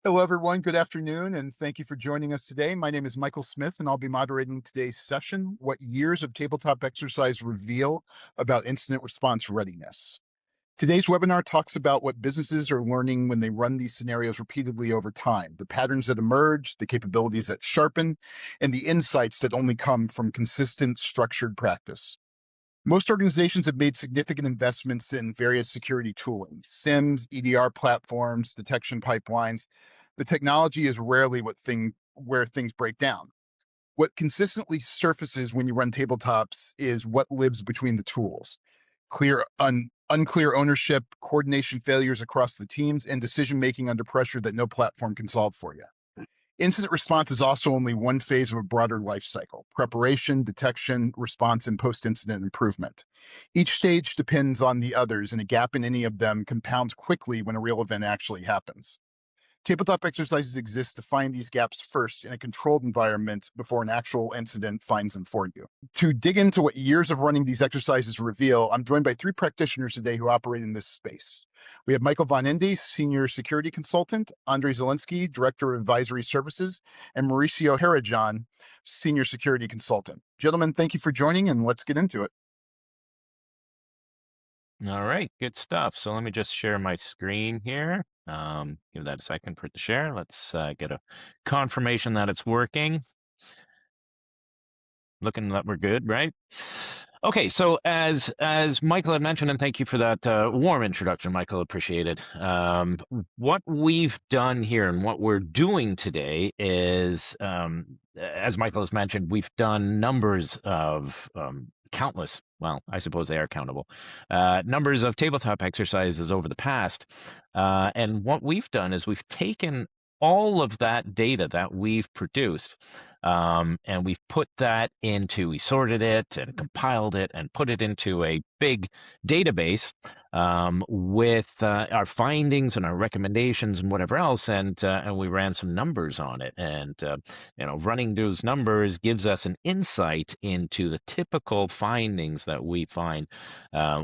Hello, everyone. Good afternoon, and thank you for joining us today. My name is Michael Smith, and I'll be moderating today's session, What Years of Tabletop Exercise Reveal About Incident Response Readiness. Today's webinar talks about what businesses are learning when they run these scenarios repeatedly over time, the patterns that emerge, the capabilities that sharpen, and the insights that only come from consistent, structured practice. Most organizations have made significant investments in various security tooling, SIEMs, EDR platforms, detection pipelines. The technology is rarely where things break down. What consistently surfaces when you run tabletops is what lives between the tools. Unclear ownership, coordination failures across the teams, and decision making under pressure that no platform can solve for you. Incident response is also only one phase of a broader life cycle: preparation, detection, response, and post-incident improvement. Each stage depends on the others, and a gap in any of them compounds quickly when a real event actually happens. Tabletop exercises exist to find these gaps first in a controlled environment before an actual incident finds them for you. To dig into what years of running these exercises reveal, I'm joined by three practitioners today who operate in this space. We have Michael Von Indy, Senior Security Consultant, Andrei Zelinsky, Director of Advisory Services, and Mauricio Harajan, Senior Security Consultant. Gentlemen, thank you for joining, and let's get into it. All right, good stuff. So let me just share my screen here. Give that a second for it to share. Let's get a confirmation that it's working. Looking that we're good, right? Okay, so as Michael had mentioned, and thank you for that warm introduction, Michael, appreciate it. What we've done here and what we're doing today is, as Michael has mentioned, we've done numbers of countless, well, I suppose they are countable, numbers of tabletop exercises over the past. And what we've done is we've taken all of that data that we've produced, and we sorted it and compiled it and put it into a big database with our findings and our recommendations and whatever else, and we ran some numbers on it. And running those numbers gives us an insight into the typical findings that we find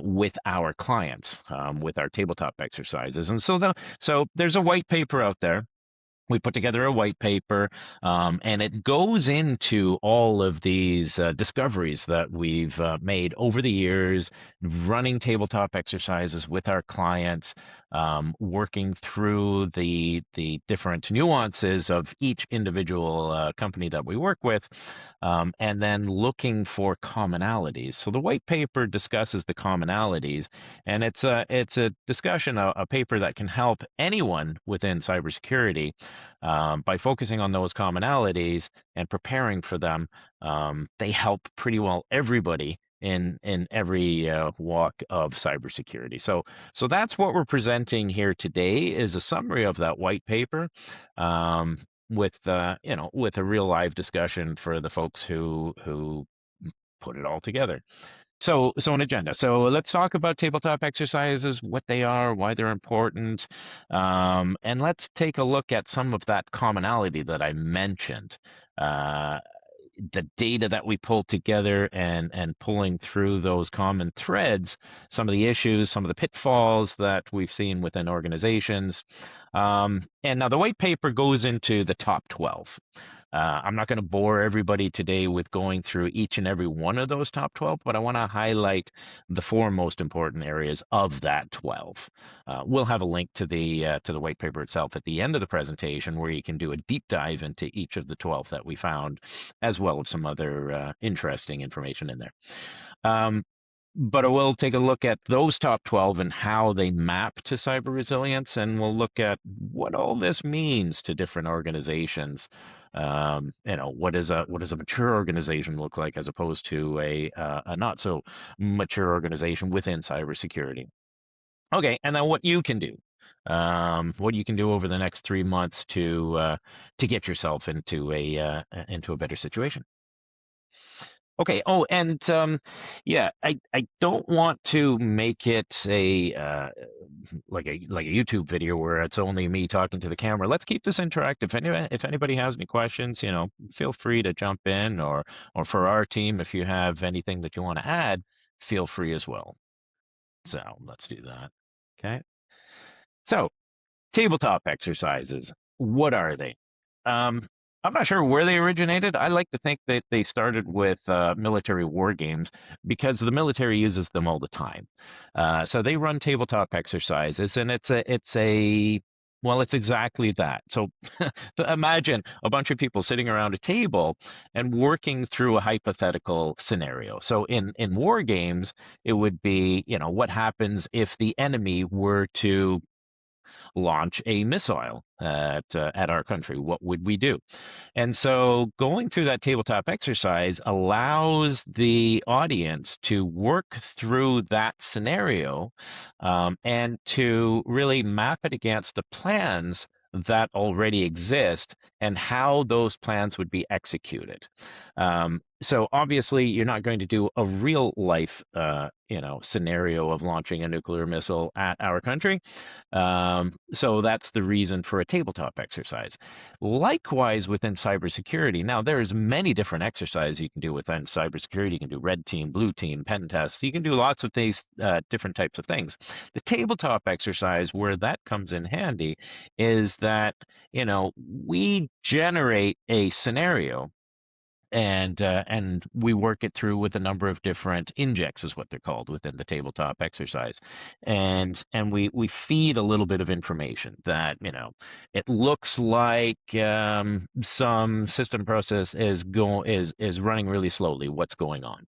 with our clients, with our tabletop exercises. And so there's a white paper out there. We put together a white paper, and it goes into all of these discoveries that we've made over the years, running tabletop exercises with our clients, working through the different nuances of each individual company that we work with, and then looking for commonalities. So the white paper discusses the commonalities, and it's a discussion, a paper that can help anyone within cybersecurity by focusing on those commonalities and preparing for them. They help pretty well everybody in every walk of cybersecurity. So that's what we're presenting here today, is a summary of that white paper, with with a real live discussion for the folks who put it all together. So an agenda. So let's talk about tabletop exercises, what they are, why they're important, and let's take a look at some of that commonality that I mentioned. The data that we pulled together, and pulling through those common threads, some of the issues, some of the pitfalls that we've seen within organizations. And now the white paper goes into the top 12. I'm not going to bore everybody today with going through each and every one of those top 12, but I want to highlight the four most important areas of that 12. We'll have a link to the white paper itself at the end of the presentation, where you can do a deep dive into each of the 12 that we found, as well as some other interesting information in there. But I will take a look at those top 12 and how they map to cyber resilience, and we'll look at what all this means to different organizations. What does a mature organization look like, as opposed to a not so mature organization within cybersecurity? Okay, and then what you can do. What you can do over the next 3 months to get yourself into a better situation. Okay. Oh, and yeah, I don't want to make it a like a YouTube video where it's only me talking to the camera. Let's keep this interactive. If anybody has any questions, feel free to jump in, or for our team, if you have anything that you want to add, feel free as well. So let's do that. Okay. So tabletop exercises. what are they? Um, I'm not sure where they originated. I like to think that they started with military war games because the military uses them all the time. So they run tabletop exercises, and it's exactly that. So imagine a bunch of people sitting around a table and working through a hypothetical scenario. So in war games, it would be, what happens if the enemy were to launch a missile at our country? What would we do? And so going through that tabletop exercise allows the audience to work through that scenario, and to really map it against the plans that already exist and how those plans would be executed. So obviously, you're not going to do a real life, scenario of launching a nuclear missile at our country. So that's the reason for a tabletop exercise. Likewise, within cybersecurity, now there's many different exercises you can do within cybersecurity. You can do red team, blue team, pen tests. You can do lots of these different types of things. The tabletop exercise, where that comes in handy, is that we generate a scenario, and we work it through with a number of different injects, is what they're called within the tabletop exercise, and we feed a little bit of information that it looks like some system process is running really slowly. What's going on?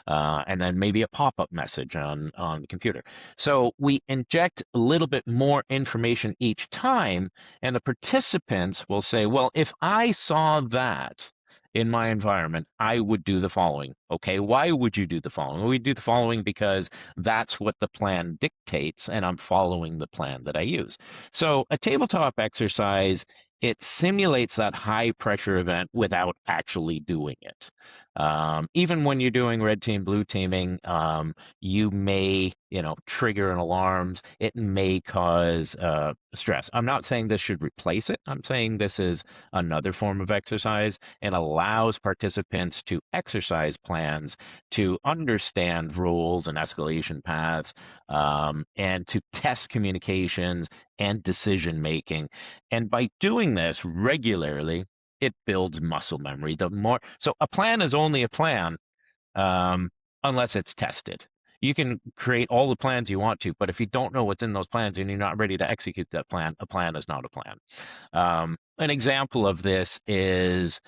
And then maybe a pop-up message on the computer. So we inject a little bit more information each time, and the participants will say, well, if I saw that in my environment, I would do the following. Okay, why would you do the following? We do the following because that's what the plan dictates, and I'm following the plan that I use. So a tabletop exercise, it simulates that high pressure event without actually doing it. Even when you're doing red team, blue teaming, you may, trigger an alarms. It may cause stress. I'm not saying this should replace it. I'm saying this is another form of exercise and allows participants to exercise plans, to understand rules and escalation paths, and to test communications and decision making. And by doing this regularly, it builds muscle memory. So a plan is only a plan um, unless it's tested. You can create all the plans you want to, but if you don't know what's in those plans and you're not ready to execute that plan, a plan is not a plan. An example of this is,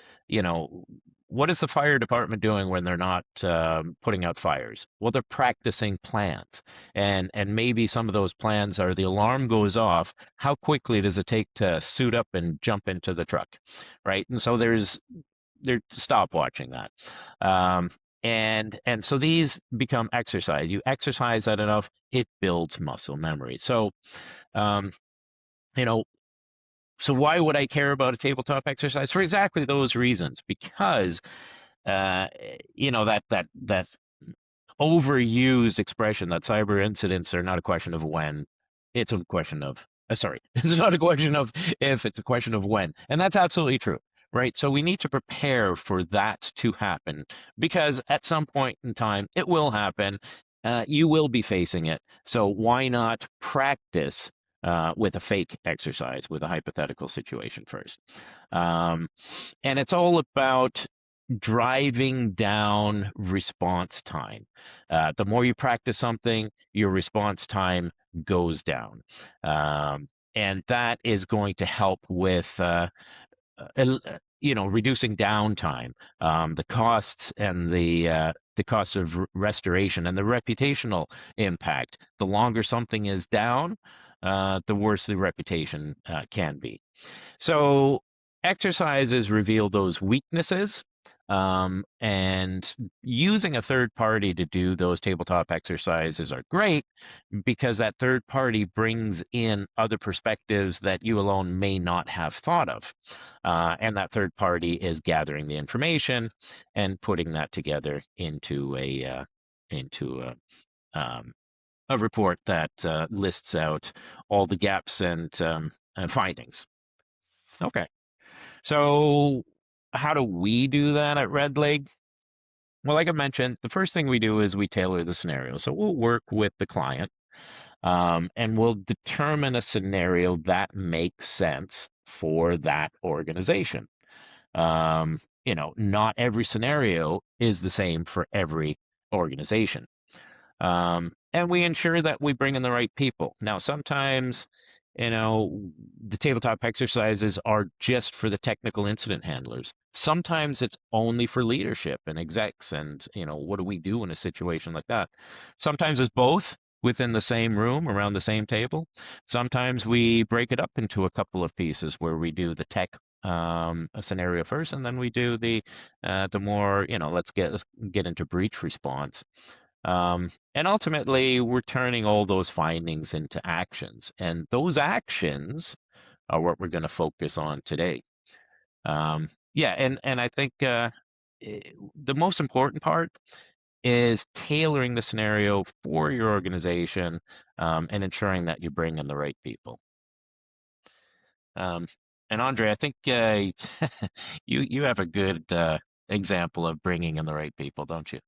what is the fire department doing when they're not putting out fires? Well, they're practicing plans, and maybe some of those plans are the alarm goes off. How quickly does it take to suit up and jump into the truck, right? And so they're stopwatching that. And so these become exercise. You exercise that enough, it builds muscle memory. So um, you know, so why would I care about a tabletop exercise? For exactly those reasons. Because uh, that overused expression that cyber incidents are not a question of when, it's a question of, sorry, it's not a question of if, it's a question of when. And that's absolutely true, right? So we need to prepare for that to happen because at some point in time, it will happen. You will be facing it. So why not practice with a fake exercise, with a hypothetical situation first? Um, and it's all about driving down response time. The more you practice something, your response time goes down. And that is going to help with, reducing downtime, the costs and the cost of restoration and the reputational impact. The longer something is down, the worse the reputation can be. So exercises reveal those weaknesses, and using a third party to do those tabletop exercises are great because that third party brings in other perspectives that you alone may not have thought of. And that third party is gathering the information and putting that together into a report that lists out all the gaps and findings. Okay. So how do we do that at Red Leg? Well, like I mentioned, the first thing we do is we tailor the scenario. So we'll work with the client, and we'll determine a scenario that makes sense for that organization. Not every scenario is the same for every organization. And we ensure that we bring in the right people. Now, sometimes, the tabletop exercises are just for the technical incident handlers. Sometimes it's only for leadership and execs. And, what do we do in a situation like that? Sometimes it's both within the same room around the same table. Sometimes we break it up into a couple of pieces where we do the tech a scenario first, and then we do the more, let's get into breach response. And ultimately, we're turning all those findings into actions. And those actions are what we're going to focus on today. Yeah, and I think the most important part is tailoring the scenario for your organization and ensuring that you bring in the right people. Um, and Andre, I think you have a good example of bringing in the right people, don't you?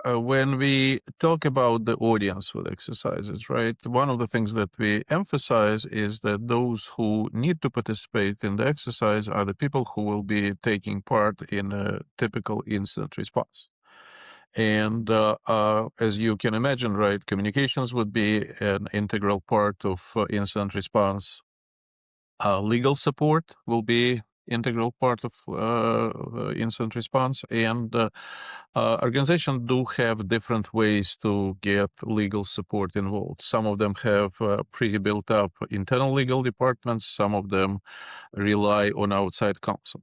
When we talk about the audience with exercises, right, one of the things that we emphasize is that those who need to participate in the exercise are the people who will be taking part in a typical incident response. And as you can imagine, right, communications would be an integral part of incident response. Legal support will be integral part of incident response, and organizations do have different ways to get legal support involved. Some of them have pretty built up internal legal departments. Some of them rely on outside counsel.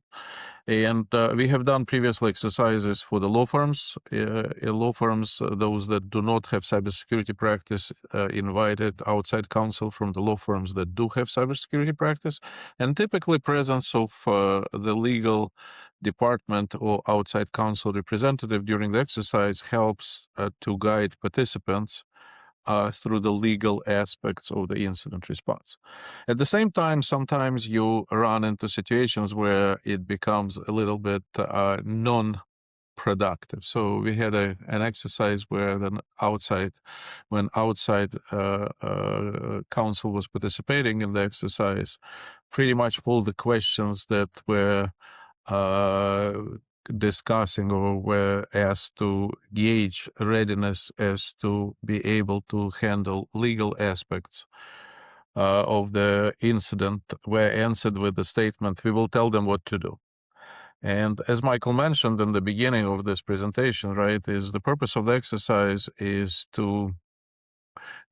And we have done previous exercises for the law firms. Those that do not have cybersecurity practice, invited outside counsel from the law firms that do have cybersecurity practice. And typically presence of the legal department or outside counsel representative during the exercise helps to guide participants through the legal aspects of the incident response. At the same time, sometimes you run into situations where it becomes a little bit non-productive. So we had an exercise where when outside counsel was participating in the exercise, pretty much all the questions that were discussing or were asked to gauge readiness as to be able to handle legal aspects of the incident were answered with the statement, "We will tell them what to do." And as Michael mentioned in the beginning of this presentation, right, is the purpose of the exercise is to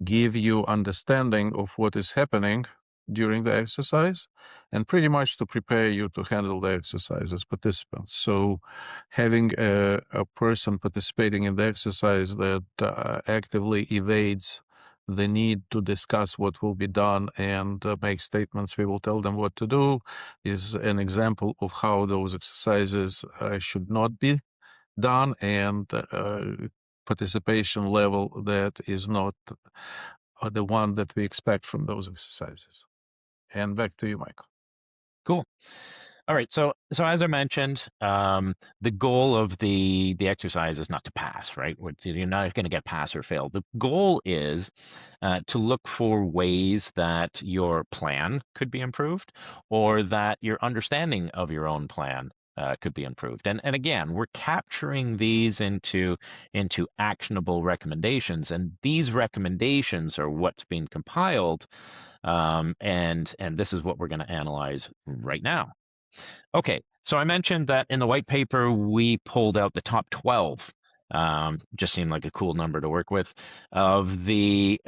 give you understanding of what is happening during the exercise and pretty much to prepare you to handle the exercise as participants. So having a person participating in the exercise that actively evades the need to discuss what will be done and make statements, "We will tell them what to do," is an example of how those exercises should not be done, and participation level that is not the one that we expect from those exercises. And back to you, Michael. Cool. All right. So as I mentioned, the goal of the exercise is not to pass, right? You're not going to get pass or fail. The goal is to look for ways that your plan could be improved, or that your understanding of your own plan could be improved. And again, we're capturing these into actionable recommendations, and these recommendations are what's being compiled. And this is what we're going to analyze right now. Okay, so I mentioned that in the white paper, we pulled out the top 12. Just seemed like a cool number to work with, of the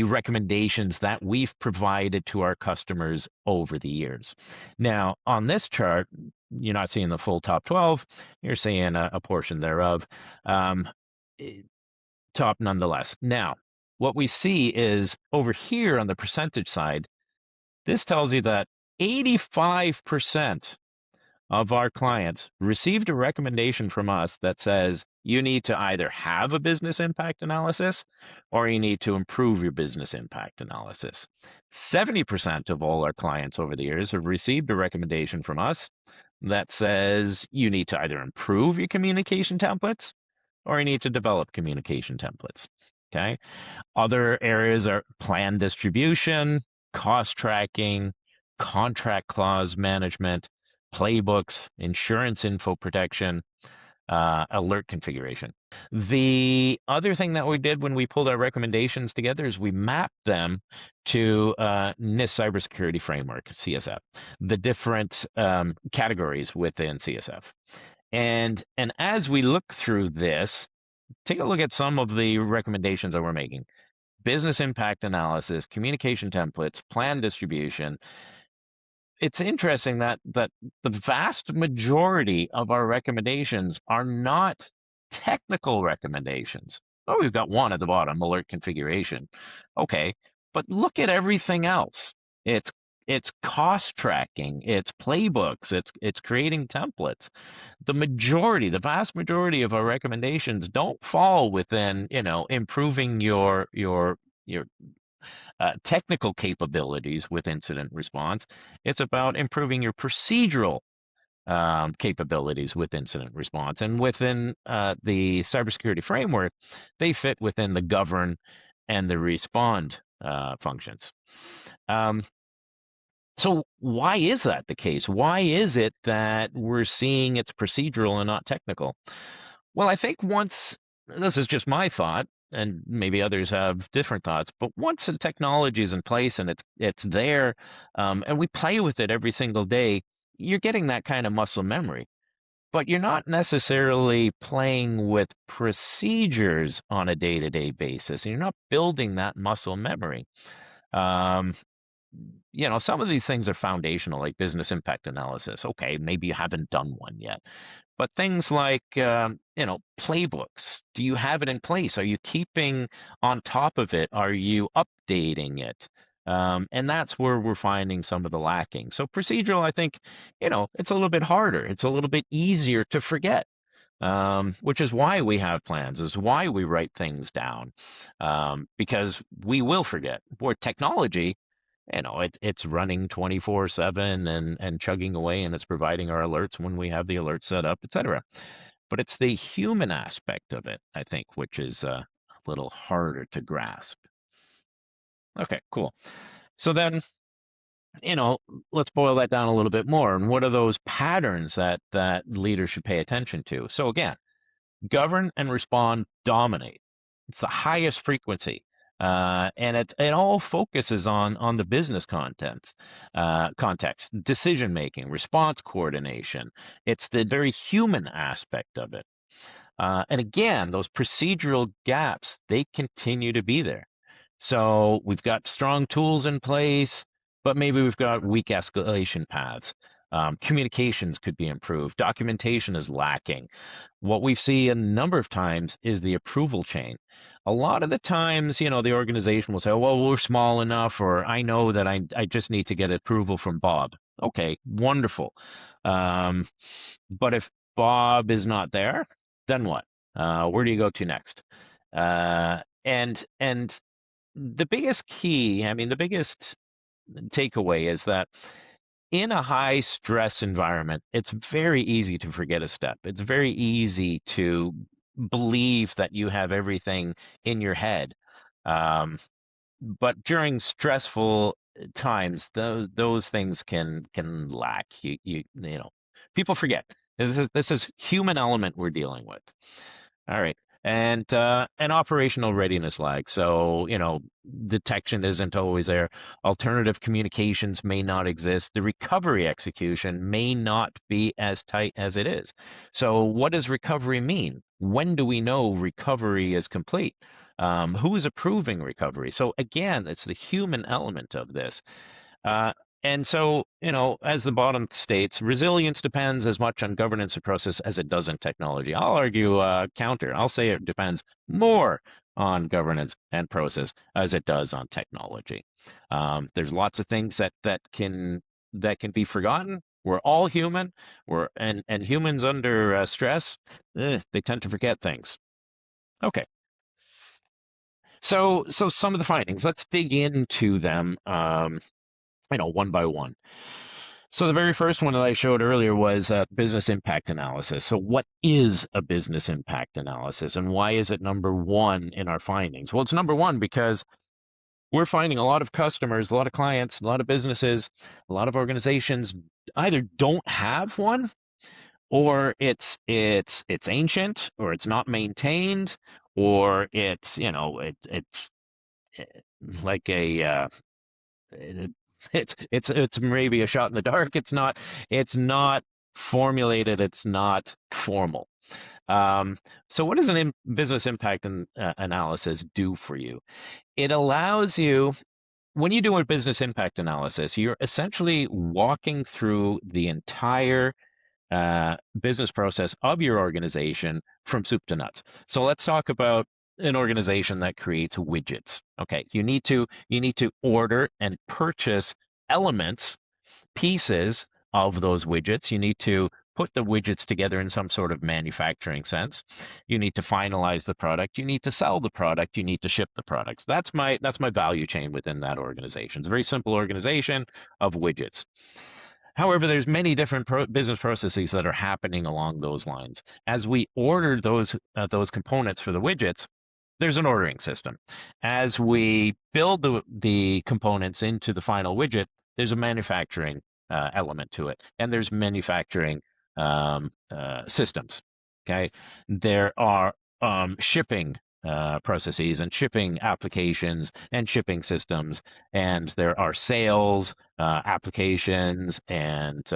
recommendations that we've provided to our customers over the years. Now, on this chart, you're not seeing the full top 12. You're seeing a portion thereof. Top nonetheless. Now, what we see is over here on the percentage side, this tells you that 85% of our clients received a recommendation from us that says you need to either have a business impact analysis or you need to improve your business impact analysis. 70% of all our clients over the years have received a recommendation from us that says you need to either improve your communication templates or you need to develop communication templates. Okay. Other areas are plan distribution, cost tracking, contract clause management, playbooks, insurance info protection, alert configuration. The other thing that we did when we pulled our recommendations together is we mapped them to NIST Cybersecurity Framework, CSF, the different categories within CSF. And as we look through this, take a look at some of the recommendations that we're making. Business impact analysis, communication templates, plan distribution. It's interesting that the vast majority of our recommendations are not technical recommendations. Oh, we've got one at the bottom, alert configuration. Okay, but look at everything else. It's cost tracking, it's playbooks, it's creating templates. The vast majority of our recommendations don't fall within, improving your technical capabilities with incident response. It's about improving your procedural capabilities with incident response. And within the cybersecurity framework, they fit within the govern and the respond functions. So why is that the case? Why is it that we're seeing it's procedural and not technical? Well, I think this is just my thought, and maybe others have different thoughts, but once the technology is in place and it's there, and we play with it every single day, you're getting that kind of muscle memory. But you're not necessarily playing with procedures on a day-to-day basis. You're not building that muscle memory. Um, some of these things are foundational, like business impact analysis. Okay, maybe you haven't done one yet. But things like, playbooks, do you have it in place? Are you keeping on top of it? Are you updating it? And that's where we're finding some of the lacking. So procedural, I think, it's a little bit harder. It's a little bit easier to forget, which is why we have plans, is why we write things down, because we will forget. Boy, technology, it's running 24/7 and chugging away, and it's providing our alerts when we have the alert set up, etc. But it's the human aspect of it, I think, which is a little harder to grasp. Okay, cool. So then, let's boil that down a little bit more. And what are those patterns that leaders should pay attention to? So again, govern and respond dominate. It's the highest frequency. And it all focuses on the business context, decision making, response coordination. It's the very human aspect of it. And again, those procedural gaps, they continue to be there. So we've got strong tools in place, but maybe we've got weak escalation paths. Communications could be improved. Documentation is lacking. What we see a number of times is the approval chain. A lot of the times, the organization will say, oh, well, we're small enough, or I know that I just need to get approval from Bob. Okay, wonderful. But if Bob is not there, then what? Where do you go to next? And the biggest key, the biggest takeaway is that in a high stress environment, it's very easy to forget a step. It's very easy to believe that you have everything in your head. But during stressful times, those things can lack. People forget. This is human element we're dealing with. All right. And an operational readiness lag. So, detection isn't always there. Alternative communications may not exist. The recovery execution may not be as tight as it is. So what does recovery mean? When do we know recovery is complete? Who is approving recovery? So again, it's the human element of this. And so, as the bottom states, resilience depends as much on governance and process as it does on technology. I'll argue counter. I'll say it depends more on governance and process as it does on technology. There's lots of things that can be forgotten. We're all human. And humans under stress, they tend to forget things. Okay. So some of the findings. Let's dig into them. One by one. So the very first one that I showed earlier was business impact analysis. So what is a business impact analysis, and why is it number one in our findings? Well, it's number one because we're finding a lot of customers, a lot of clients, a lot of businesses, a lot of organizations either don't have one, or it's ancient, or it's not maintained, or it's it's like it, it's maybe a shot in the dark. It's not formulated. It's not formal. So what does an business impact analysis do for you? It allows you, when you do a business impact analysis, you're essentially walking through the entire business process of your organization from soup to nuts. So let's talk about an organization that creates widgets. Okay, you need to order and purchase elements, pieces of those widgets. You need to put the widgets together in some sort of manufacturing sense. You need to finalize the product. You need to sell the product. You need to ship the products. That's my value chain within that organization. It's a very simple organization of widgets. However, there's many different business processes that are happening along those lines. As we order those components for the widgets, there's an ordering system. As we build the components into the final widget, there's a manufacturing element to it, and there's manufacturing systems. Okay, there are shipping processes and shipping applications and shipping systems, and there are sales applications and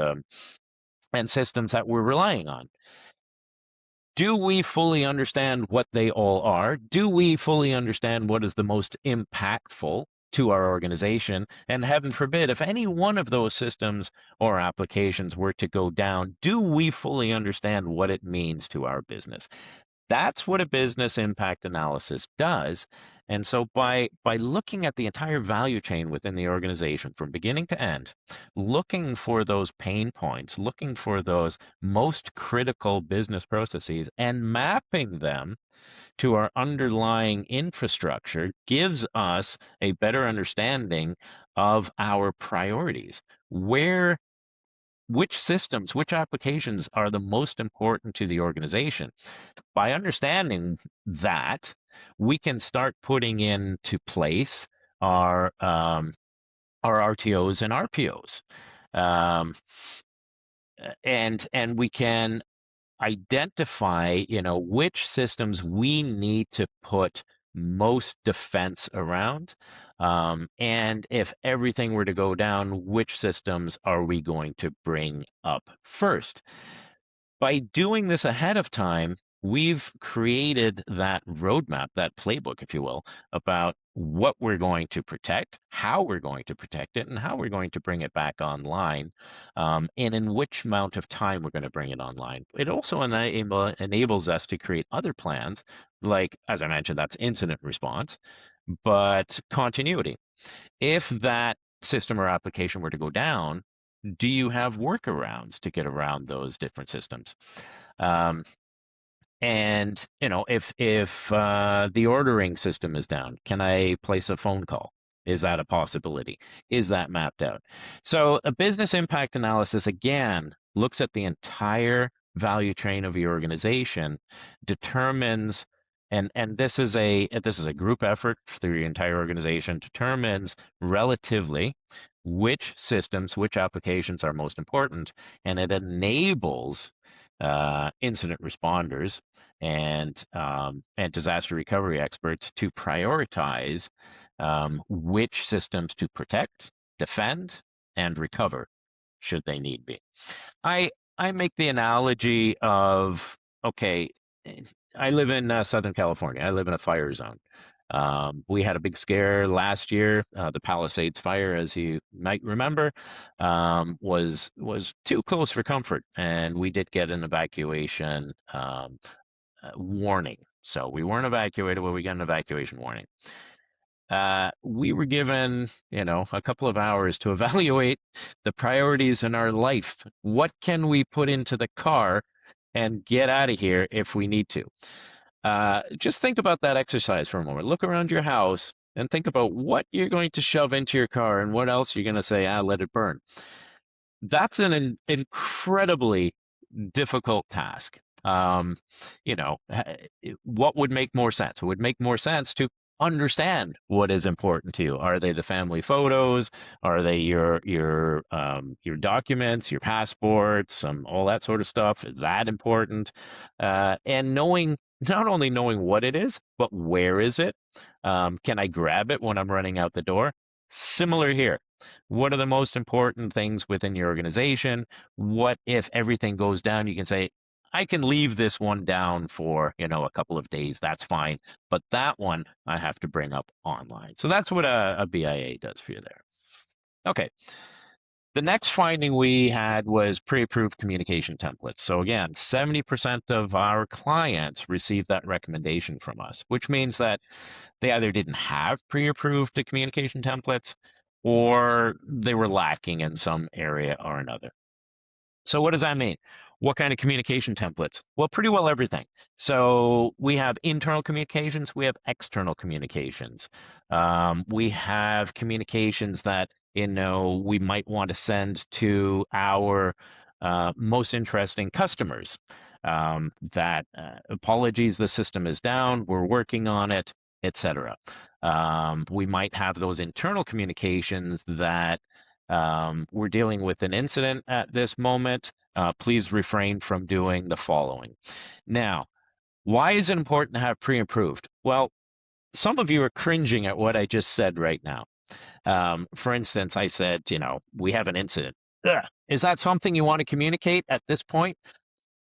systems that we're relying on. Do we fully understand what they all are? Do we fully understand what is the most impactful to our organization? And heaven forbid, if any one of those systems or applications were to go down, do we fully understand what it means to our business? That's what a business impact analysis does. And so by looking at the entire value chain within the organization from beginning to end, looking for those pain points, looking for those most critical business processes and mapping them to our underlying infrastructure gives us a better understanding of our priorities. Which systems, which applications are the most important to the organization? By understanding that, we can start putting into place our RTOs and RPOs, um, and we can identify, which systems we need to put most defense around, and if everything were to go down, which systems are we going to bring up first? By doing this ahead of time, we've created that roadmap, that playbook, if you will, about what we're going to protect, how we're going to protect it, and how we're going to bring it back online, and in which amount of time we're going to bring it online. It also enables us to create other plans, like, as I mentioned, that's incident response, but continuity. If that system or application were to go down, do you have workarounds to get around those different systems? Um, and if the ordering system is down, can I place a phone call? Is that a possibility? Is that mapped out? So a business impact analysis, again, looks at the entire value chain of your organization, determines, and this is a group effort through your entire organization, determines relatively which systems, which applications are most important, and it enables incident responders and disaster recovery experts to prioritize which systems to protect, defend, and recover should they need be. I make the analogy of, okay, I live in Southern California. I live in a fire zone. We had a big scare last year. The Palisades fire, as you might remember, was too close for comfort, and we did get an evacuation warning. So we weren't evacuated, but we got an evacuation warning. We were given, a couple of hours to evaluate the priorities in our life. What can we put into the car and get out of here if we need to? Just think about that exercise for a moment. Look around your house and think about what you're going to shove into your car and what else you're going to say, let it burn. That's an incredibly difficult task. What would make more sense? It would make more sense to understand what is important to you. Are they the family photos? Are they your documents, your passports, all that sort of stuff? Is that important? And not only knowing what it is, but where is it? Can I grab it when I'm running out the door? Similar here. What are the most important things within your organization? What if everything goes down? You can say, I can leave this one down for, a couple of days. That's fine. But that one I have to bring up online. So that's what a BIA does for you there. Okay. The next finding we had was pre-approved communication templates. So again, 70% of our clients received that recommendation from us, which means that they either didn't have pre-approved communication templates or they were lacking in some area or another. So what does that mean? What kind of communication templates? Well, pretty well everything. So we have internal communications, we have external communications. We have communications that, we might want to send to our most interesting customers. Apologies, the system is down, we're working on it, etc. We might have those internal communications that we're dealing with an incident at this moment. Please refrain from doing the following. Now, why is it important to have pre-approved? Well, some of you are cringing at what I just said right now. For instance, I said, we have an incident. Ugh. Is that something you want to communicate at this point?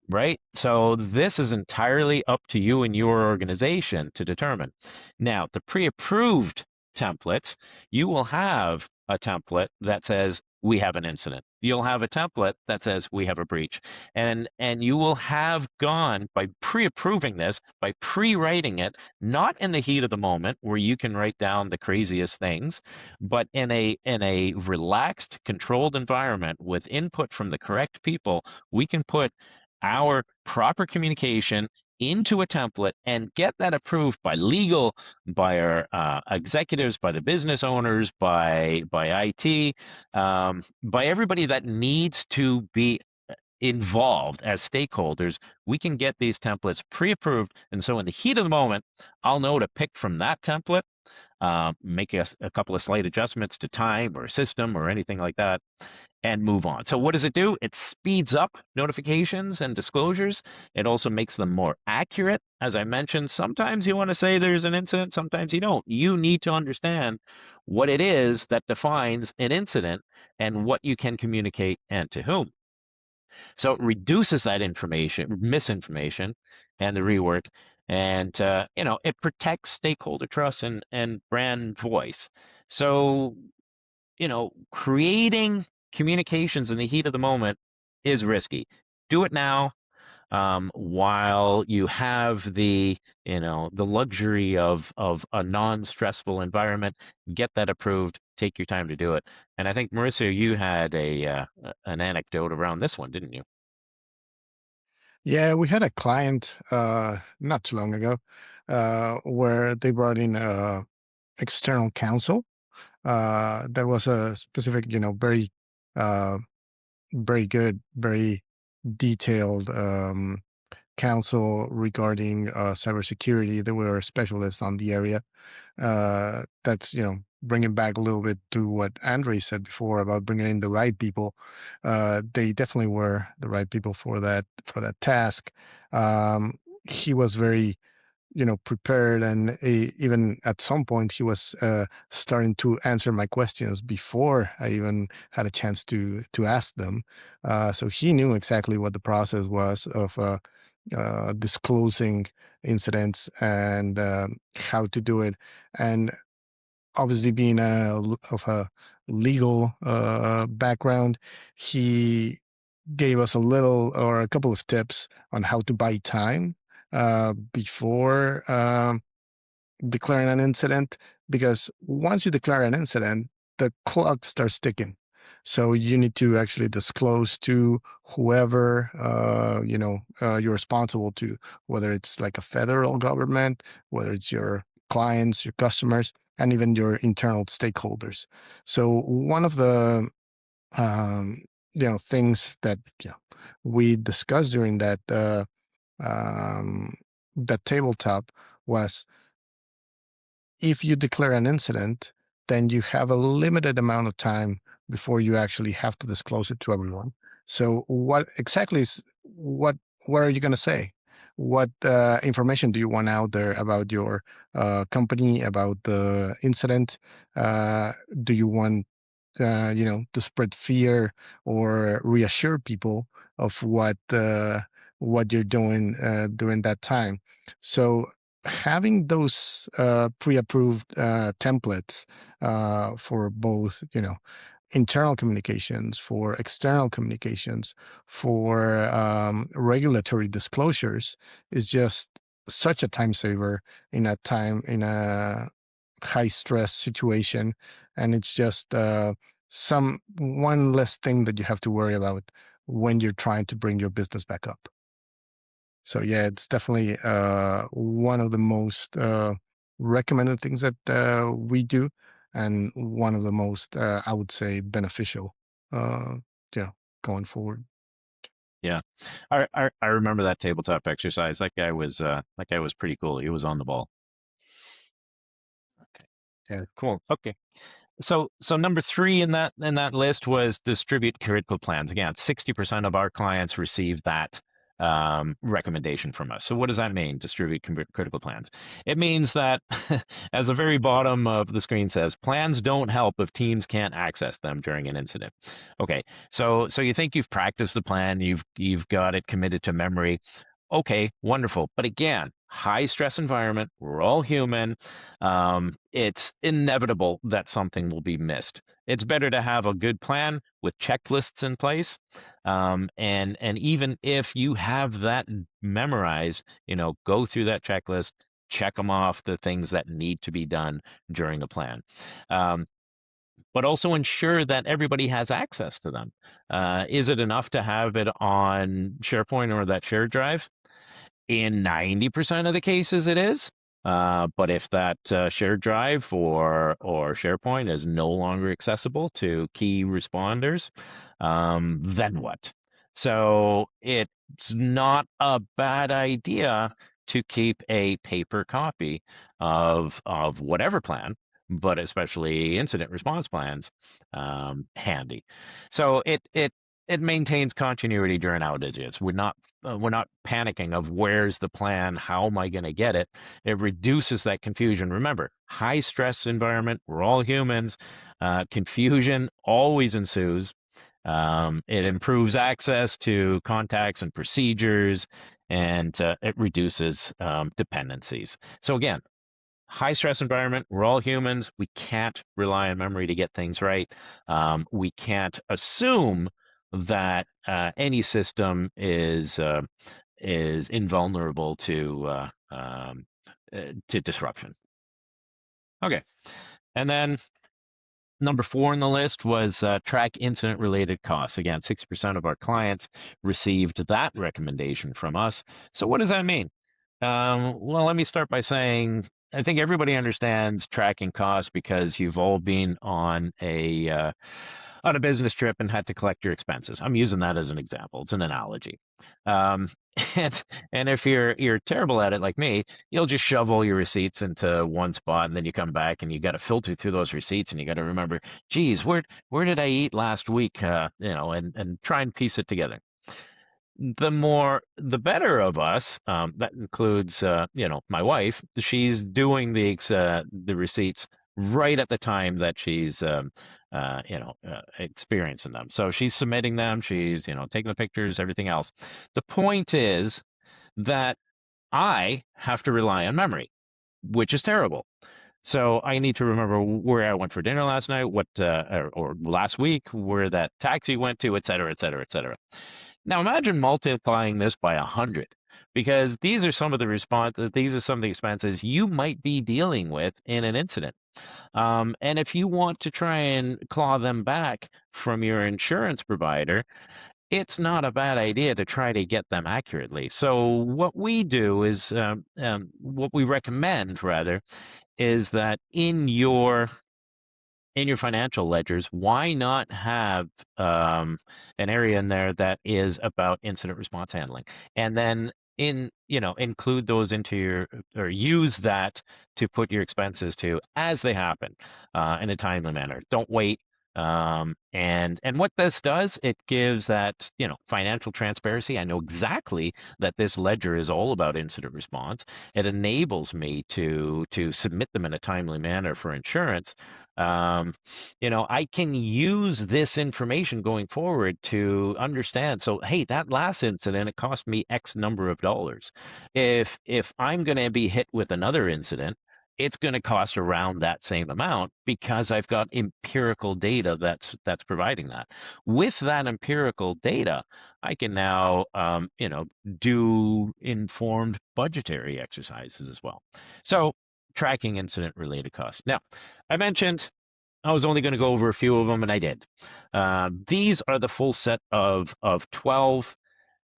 Right? So this is entirely up to you and your organization to determine. Now, the pre-approved templates, you will have a template that says we have an incident. You'll have a template that says we have a breach. And you will have gone by pre-approving this, by pre-writing it, not in the heat of the moment where you can write down the craziest things, but in a relaxed, controlled environment with input from the correct people, we can put our proper communication into a template and get that approved by legal, by our executives, by the business owners, by IT, by everybody that needs to be involved as stakeholders. We can get these templates pre-approved, and so in the heat of the moment, I'll know to pick from that template, make a couple of slight adjustments to time or system or anything like that, and move on. So what does it do? It speeds up notifications and disclosures. It also makes them more accurate. As I mentioned, sometimes you want to say there's an incident, sometimes you don't. You need to understand what it is that defines an incident and what you can communicate and to whom. So it reduces that misinformation, and the rework, and it protects stakeholder trust and brand voice. So creating communications in the heat of the moment is risky. Do it now, while you have the luxury of a non-stressful environment. Get that approved. Take your time to do it. And I think, Mauricio, you had an anecdote around this one, didn't you? Yeah, we had a client not too long ago where they brought in external counsel. There was a specific, uh, very good, very detailed counsel regarding cybersecurity. They were specialists on the area. That's bringing back a little bit to what Andre said before about bringing in the right people. They definitely were the right people for that task. He was very prepared, and even at some point he was starting to answer my questions before I even had a chance to ask them. So he knew exactly what the process was of disclosing incidents and how to do it. And obviously, being of a legal background, he gave us a little or a couple of tips on how to buy time before declaring an incident, because once you declare an incident, the clock starts ticking. So you need to actually disclose to whoever you're responsible to, whether it's like a federal government, whether it's your clients, your customers, and even your internal stakeholders. So one of the things that we discussed during um, that tabletop was if you declare an incident, then you have a limited amount of time before you actually have to disclose it to everyone. So what exactly is what are you going to say? What information do you want out there about your company, about the incident? Do you want to spread fear or reassure people of what you're doing during that time? So having those pre-approved templates for both, internal communications, for external communications, for regulatory disclosures is just such a time saver in a high stress situation, and it's just some one less thing that you have to worry about when you're trying to bring your business back up. So yeah, it's definitely one of the most recommended things that we do, and one of the most I would say beneficial, uh, going forward. Yeah, I remember that tabletop exercise. That guy was pretty cool. He was on the ball. Okay, Yeah. cool. Okay. So number 3 in that list was distribute critical plans. Again, 60% of our clients receive that recommendation from us. So what does that mean? Distribute critical plans. It means that, as the very bottom of the screen says, plans don't help if teams can't access them during an incident. Okay, so you think you've practiced the plan, you've got it committed to memory. Okay, wonderful. But again, high stress environment, we're all human. It's inevitable that something will be missed. It's better to have a good plan with checklists in place. And even if you have that memorized, go through that checklist, check them off, the things that need to be done during the plan. But also ensure that everybody has access to them. Is it enough to have it on SharePoint or that shared drive? In 90% of the cases, it is. But if that shared drive or SharePoint is no longer accessible to key responders, then what? So it's not a bad idea to keep a paper copy of whatever plan, but especially incident response plans, handy. So it maintains continuity during outages. We're not panicking of where's the plan, how am I going to get it. It reduces that confusion. Remember, high stress environment, we're all humans. Confusion always ensues. It improves access to contacts and procedures, and it reduces dependencies. So again, high stress environment, we're all humans. We can't rely on memory to get things right. We can't assume that any system is invulnerable to disruption. Okay, and then number 4 on the list was track incident-related costs. Again, 60% of our clients received that recommendation from us. So what does that mean? Well, let me start by saying I think everybody understands tracking costs because you've all been on a business trip and had to collect your expenses. I'm using that as an example. It's an analogy. Um, and if you're terrible at it like me, you'll just shove all your receipts into one spot, and then you come back and you got to filter through those receipts, and you got to remember, geez, where did I eat last week? And try and piece it together. The better of us, that includes my wife. She's doing the receipts right at the time that she's experiencing them. So she's submitting them, she's taking the pictures, everything else. The point is that I have to rely on memory, which is terrible. So I need to remember where I went for dinner last night, what or last week, where that taxi went to, et cetera, et cetera, et cetera. Now imagine multiplying this by 100, because these are some of the expenses you might be dealing with in an incident. And if you want to try and claw them back from your insurance provider, it's not a bad idea to try to get them accurately. So what we do is, what we recommend rather, is that in your financial ledgers, why not have an area in there that is about incident response handling? And then include those into your, or use that to put your expenses to as they happen in a timely manner. Don't wait. And what this does, it gives that, financial transparency. I know exactly that this ledger is all about incident response. It enables me to submit them in a timely manner for insurance. I can use this information going forward to understand. So, hey, that last incident, it cost me X number of dollars. If I'm going to be hit with another incident, it's going to cost around that same amount because I've got empirical data that's providing that. With that empirical data, I can now, do informed budgetary exercises as well. So tracking incident-related costs. Now, I mentioned I was only going to go over a few of them, and I did. These are the full set of 12.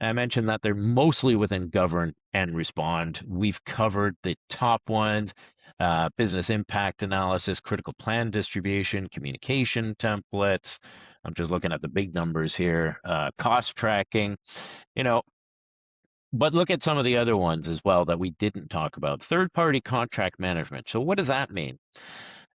I mentioned that they're mostly within govern and respond. We've covered the top ones: business impact analysis, critical plan distribution, communication templates. I'm just looking at the big numbers here. Cost tracking, but look at some of the other ones as well that we didn't talk about. Third-party contract management. So what does that mean?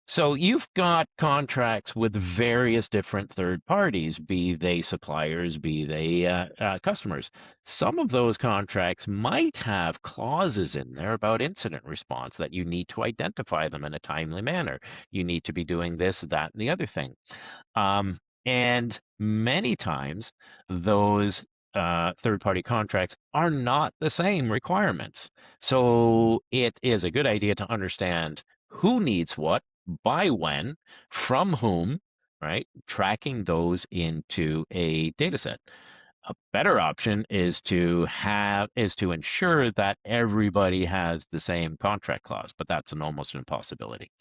So you've got contracts with various different third parties, be they suppliers, be they customers. Some of those contracts might have clauses in there about incident response, that you need to identify them in a timely manner. You need to be doing this, that, and the other thing. And many times those third-party contracts are not the same requirements. So it is a good idea to understand who needs what, by when, from whom, right? Tracking those into a data set. A better option is to ensure that everybody has the same contract clause, but that's almost an impossibility.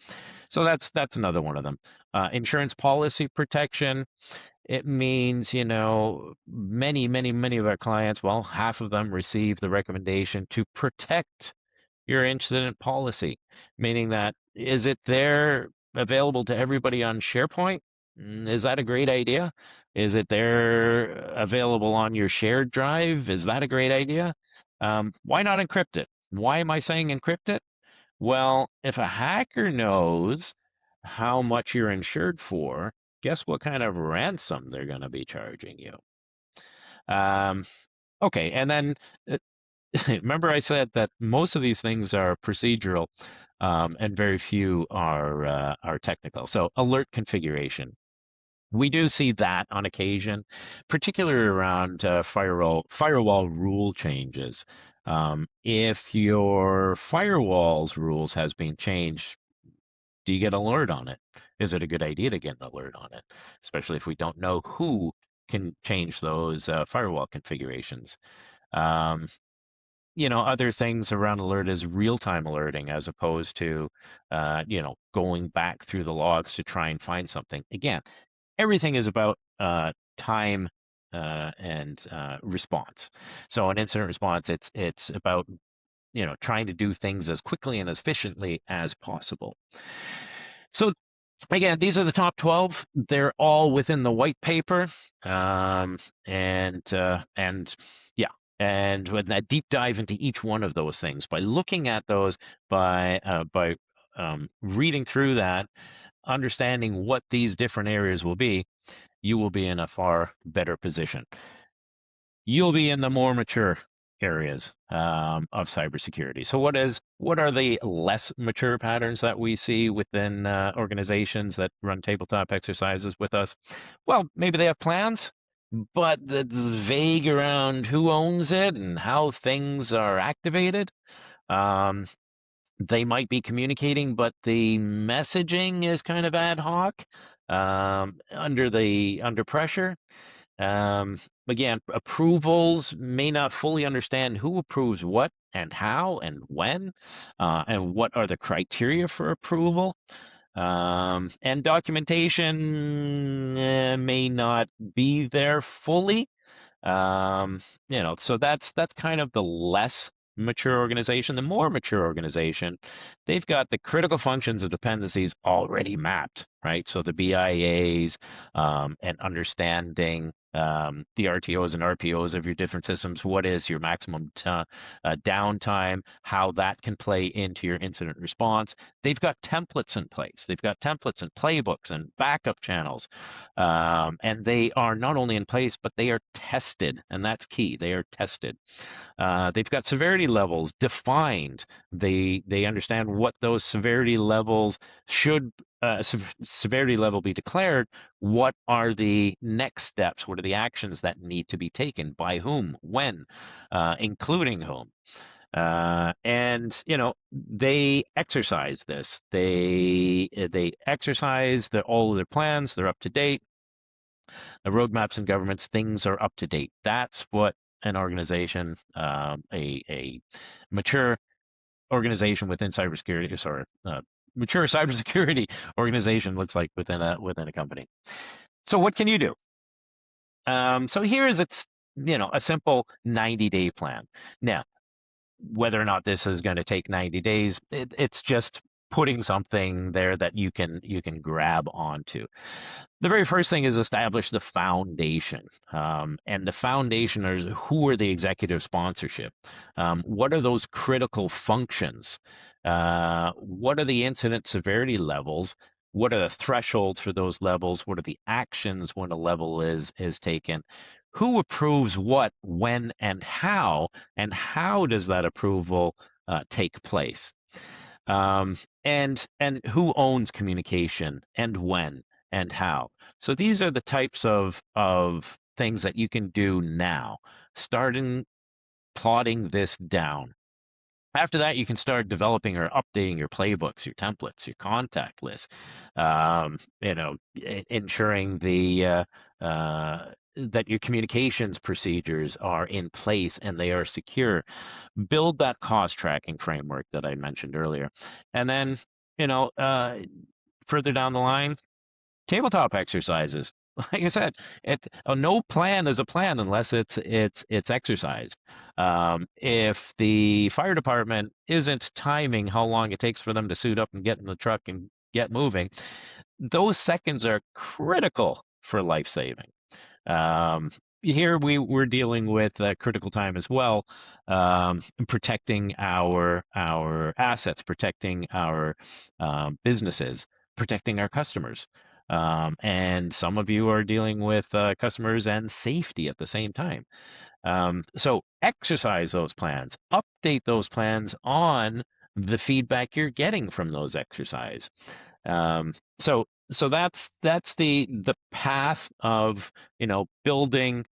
So that's another one of them. Insurance policy protection. It means, many, many, many of our clients, well, half of them receive the recommendation to protect your incident policy, meaning that, is it there available to everybody on SharePoint? Is that a great idea? Is it there available on your shared drive? Is that a great idea? Why not encrypt it? Why am I saying encrypt it? Well, if a hacker knows how much you're insured for, guess what kind of ransom they're going to be charging you? Okay, and then remember I said that most of these things are procedural, and very few are technical. So alert configuration. We do see that on occasion, particularly around firewall rule changes. If your firewall's rules has been changed, do you get an alert on it? Is it a good idea to get an alert on it? Especially if we don't know who can change those firewall configurations. Other things around alert is real-time alerting, as opposed to, going back through the logs to try and find something. Again, everything is about time and response. So an incident response, it's about trying to do things as quickly and as efficiently as possible. So again, these are the top 12. They're all within the white paper, and with that deep dive into each one of those things, by looking at those, by reading through that, understanding what these different areas will be, you will be in a far better position. You'll be in the more mature areas of cybersecurity. So what are the less mature patterns that we see within organizations that run tabletop exercises with us? Well, maybe they have plans, but it's vague around who owns it and how things are activated. They might be communicating, but the messaging is kind of ad hoc, under pressure. Again, approvals may not fully understand who approves what and how and when, and what are the criteria for approval. And documentation may not be there fully. So that's kind of the less mature organization. The more mature organization, they've got the critical functions and dependencies already mapped, right? So the BIAs, and understanding the RTOs and RPOs of your different systems. What is your maximum downtime? How that can play into your incident response. They've got templates in place. They've got templates and playbooks and backup channels. And they are not only in place, but they are tested. And that's key. They are tested. They've got severity levels defined. They understand what those severity levels should severity level be declared. What are the next steps? What are the actions that need to be taken? By whom? When? Including whom? And they exercise this. They exercise all of their plans. They're up to date. The roadmaps and governments, things are up to date. That's what an organization, a mature organization within cybersecurity, mature cybersecurity organization looks like within a company. So what can you do? So here is a simple 90-day plan. Now, whether or not this is going to take 90 days, it's just putting something there that you can grab onto. The very first thing is establish the foundation. And the foundation is, who are the executive sponsorship? What are those critical functions? What are the incident severity levels? What are the thresholds for those levels? What are the actions when a level is taken? Who approves what, when, and how does that approval take place? And who owns communication, and when and how? So these are the types of things that you can do now. Starting plotting this down. After that, you can start developing or updating your playbooks, your templates, your contact lists. Ensuring that your communications procedures are in place and they are secure. Build that cost tracking framework that I mentioned earlier, and then further down the line, tabletop exercises. Like I said, no plan is a plan unless it's exercised. If the fire department isn't timing how long it takes for them to suit up and get in the truck and get moving, those seconds are critical for life saving. Here we're dealing with critical time as well, protecting our assets, protecting our businesses, protecting our customers. And some of you are dealing with customers and safety at the same time. So exercise those plans, update those plans on the feedback you're getting from those exercise. So that's the path of building,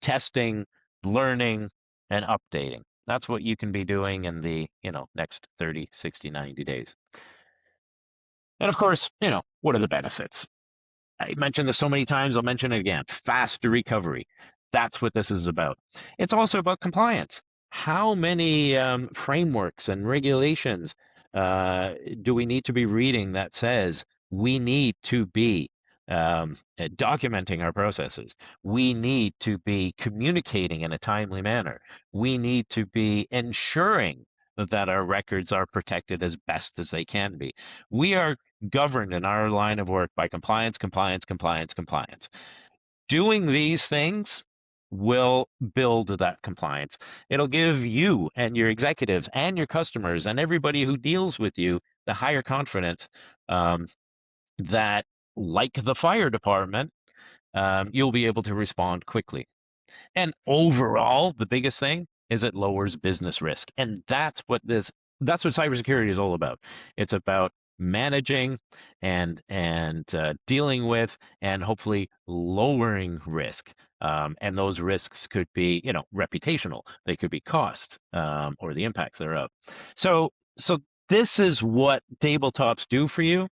testing, learning, and updating. That's what you can be doing in the next 30, 60, 90 days. And of course, what are the benefits? I mentioned this so many times, I'll mention it again. Faster recovery. That's what this is about. It's also about compliance. How many frameworks and regulations do we need to be reading that says we need to be documenting our processes? We need to be communicating in a timely manner. We need to be ensuring that our records are protected as best as they can be. We are governed in our line of work by compliance, compliance, compliance, compliance. Doing these things will build that compliance. It'll give you and your executives and your customers and everybody who deals with you the higher confidence that, like the fire department, you'll be able to respond quickly. And overall, the biggest thing is it lowers business risk. And that's what cybersecurity is all about. It's about managing and dealing with and hopefully lowering risk. And those risks could be, reputational. They could be cost or the impacts thereof. So this is what tabletops do for you.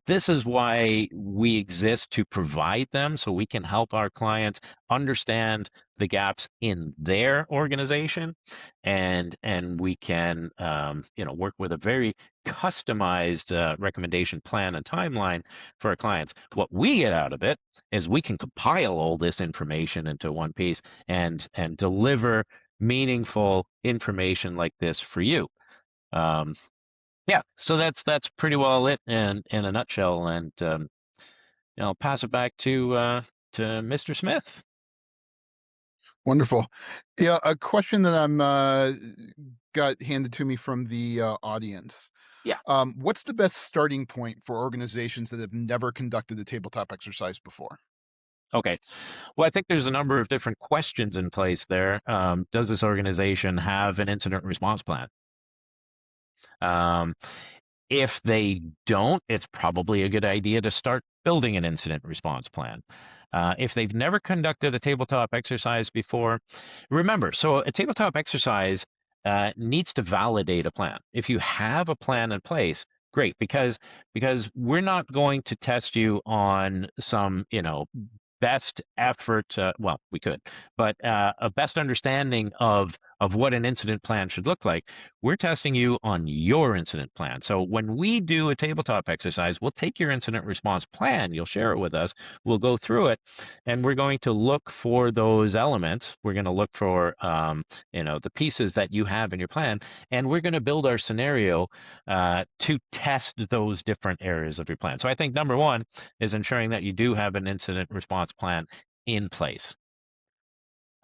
This is why we exist, to provide them, so we can help our clients understand the gaps in their organization, and we can work with a very customized recommendation plan and timeline for our clients. What we get out of it is we can compile all this information into one piece and deliver meaningful information like this for you. Yeah, so that's pretty well it in a nutshell, and I'll pass it back to Mr. Smith. Wonderful. Yeah, a question that I'm got handed to me from the audience. Yeah. What's the best starting point for organizations that have never conducted a tabletop exercise before? Okay. Well, I think there's a number of different questions in place there. Does this organization have an incident response plan? Um, if they don't, it's probably a good idea to start building an incident response plan. If they've never conducted a tabletop exercise before, remember, so a tabletop exercise needs to validate a plan. If you have a plan in place, great, because we're not going to test you on some, best effort. Well, we could, but a best understanding of what an incident plan should look like. We're testing you on your incident plan. So when we do a tabletop exercise, we'll take your incident response plan, you'll share it with us, we'll go through it, and we're going to look for those elements. We're going to look for the pieces that you have in your plan, and we're going to build our scenario to test those different areas of your plan. So I think number one is ensuring that you do have an incident response plan in place.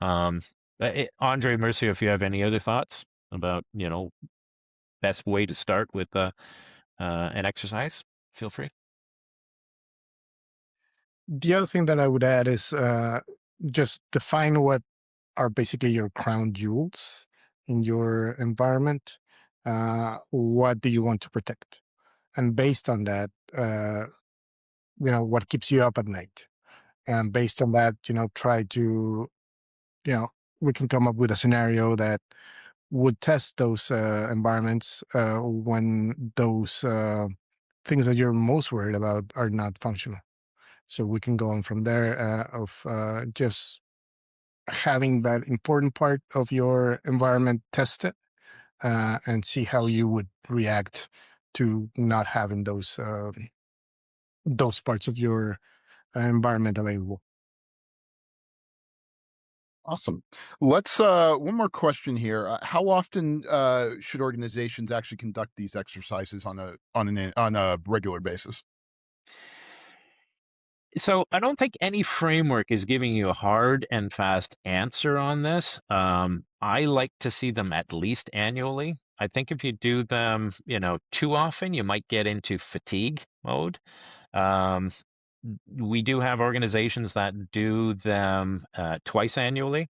Andre Mercio, if you have any other thoughts about, best way to start with an exercise, feel free. The other thing that I would add is just define what are basically your crown jewels in your environment. What do you want to protect? And based on that, what keeps you up at night? And based on that, try to, we can come up with a scenario that would test those environments when those things that you're most worried about are not functional. So we can go on from there of just having that important part of your environment tested and see how you would react to not having those parts of your environment available. Awesome. Let's one more question here. How often should organizations actually conduct these exercises on a regular basis? So I don't think any framework is giving you a hard and fast answer on this. I like to see them at least annually. I think if you do them, too often, you might get into fatigue mode. We do have organizations that do them twice annually.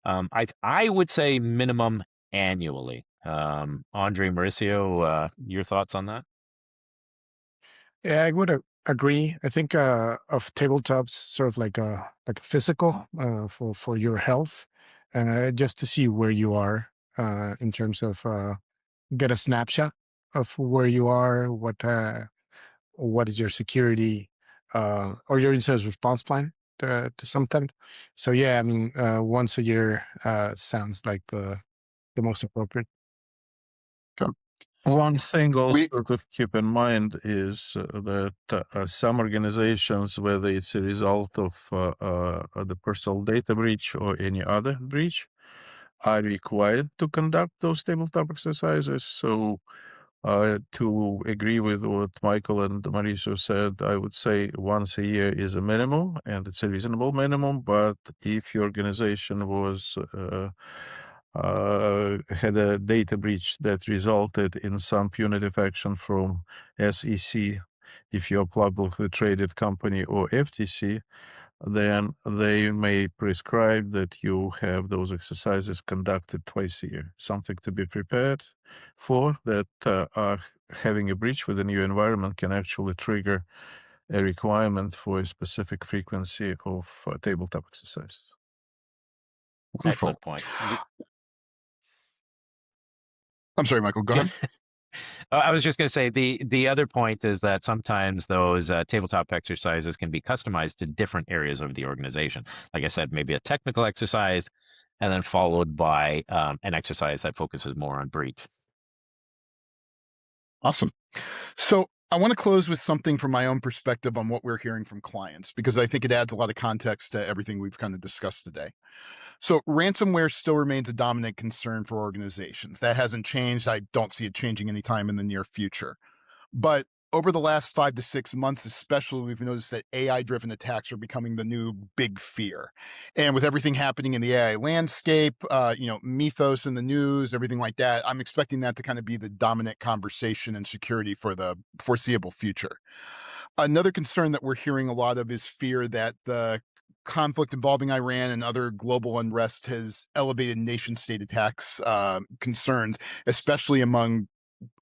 I would say minimum annually. Andre Mauricio, your thoughts on that? Yeah, I would agree. I think of tabletops sort of like a physical for your health, and just to see where you are in terms of get a snapshot of where you are, what is your security or your incident response plan to something. So yeah, I mean, once a year sounds like the most appropriate. One thing also to keep in mind is that some organizations, whether it's a result of the personal data breach or any other breach, are required to conduct those tabletop exercises. So to agree with what Michael and Mauricio said, I would say once a year is a minimum, and it's a reasonable minimum. But if your organization was had a data breach that resulted in some punitive action from SEC, if you're a publicly traded company, or FTC, then they may prescribe that you have those exercises conducted twice a year. Something to be prepared for, that having a breach within your environment can actually trigger a requirement for a specific frequency of tabletop exercises. Wonderful. Excellent point. I'm sorry, Michael, go ahead. I was just going to say the other point is that sometimes those tabletop exercises can be customized to different areas of the organization. Like I said, maybe a technical exercise, and then followed by an exercise that focuses more on breach. Awesome. So I want to close with something from my own perspective on what we're hearing from clients, because I think it adds a lot of context to everything we've kind of discussed today. So ransomware still remains a dominant concern for organizations. That hasn't changed. I don't see it changing anytime in the near future. But over the last 5 to 6 months, especially, we've noticed that AI-driven attacks are becoming the new big fear. And with everything happening in the AI landscape, Mythos in the news, everything like that, I'm expecting that to kind of be the dominant conversation in security for the foreseeable future. Another concern that we're hearing a lot of is fear that the conflict involving Iran and other global unrest has elevated nation-state attacks concerns, especially among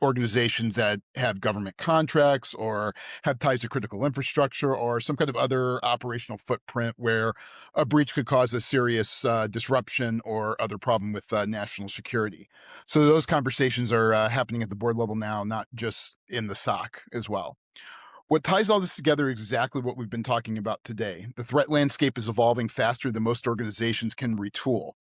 organizations that have government contracts or have ties to critical infrastructure or some kind of other operational footprint where a breach could cause a serious disruption or other problem with national security. So those conversations are happening at the board level now, not just in the SOC as well. What ties all this together is exactly what we've been talking about today. The threat landscape is evolving faster than most organizations can retool.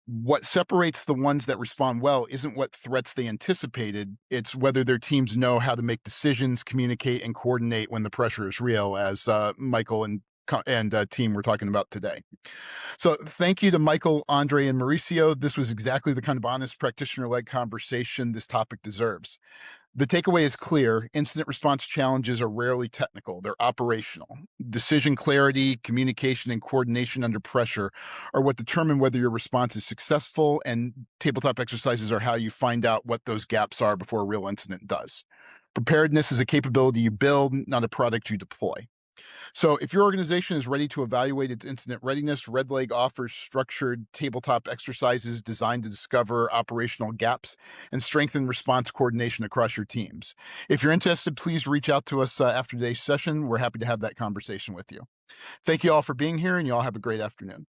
What separates the ones that respond well isn't what threats they anticipated, it's whether their teams know how to make decisions, communicate, and coordinate when the pressure is real, as Michael and team were talking about today. So thank you to Michael, Andre, and Mauricio. This was exactly the kind of honest practitioner-led conversation this topic deserves. The takeaway is clear. Incident response challenges are rarely technical. They're operational. Decision clarity, communication, and coordination under pressure are what determine whether your response is successful, and tabletop exercises are how you find out what those gaps are before a real incident does. Preparedness is a capability you build, not a product you deploy. So if your organization is ready to evaluate its incident readiness, Red Leg offers structured tabletop exercises designed to discover operational gaps and strengthen response coordination across your teams. If you're interested, please reach out to us after today's session. We're happy to have that conversation with you. Thank you all for being here, and you all have a great afternoon.